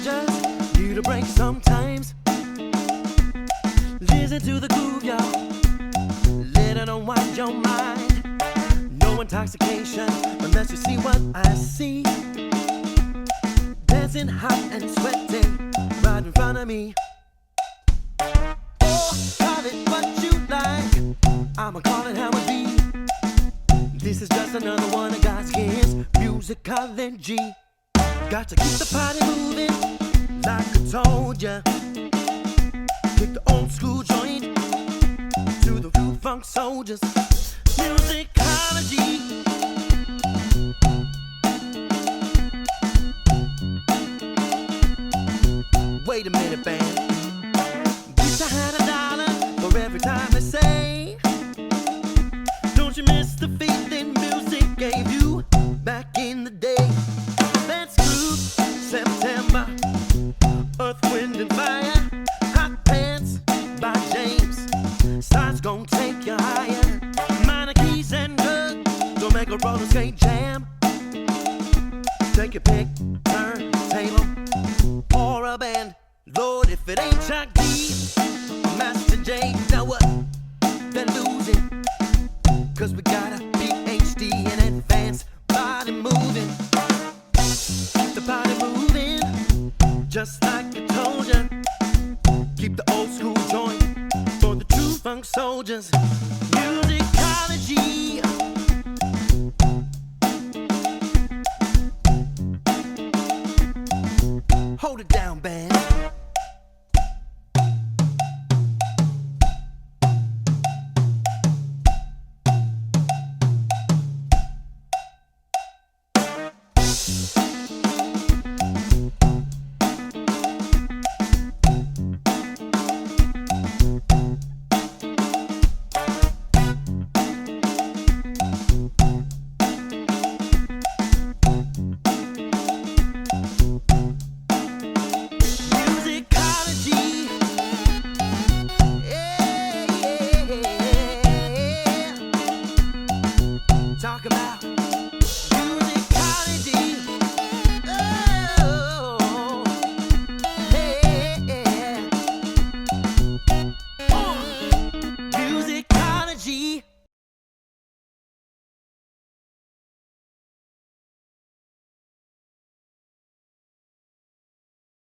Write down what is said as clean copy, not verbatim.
soldiers need a break sometimes. Listen to the groove, y'all. Let it unwind your mind. No intoxication unless you see what I see. Dancing hot and sweating right in front of me. Oh, call it what you like, I'ma call it how it be. This is just another one of God's gifts, musicology. Got to keep the party moving, like I told ya. Kick the old school joint to the new funk soldiers. Musicology. Wait a minute, band. Wish I had $1 for every time they say, don't you miss the feeling music gave you back in the day? Let's groove September, Earth, Wind and Fire, Hot Pants by James. Side's gonna take you higher. Minor keys and drugs don't make a roller skate jam. Take your pick, turn, table, or a band. Lord, if it ain't Chuck D, Master J, now what? They're losing. Cause we got a PhD in advanced body moving. Keep the body moving, just like I told ya. Keep the old school joint for the true funk soldiers. Musicology. Hold it down, band.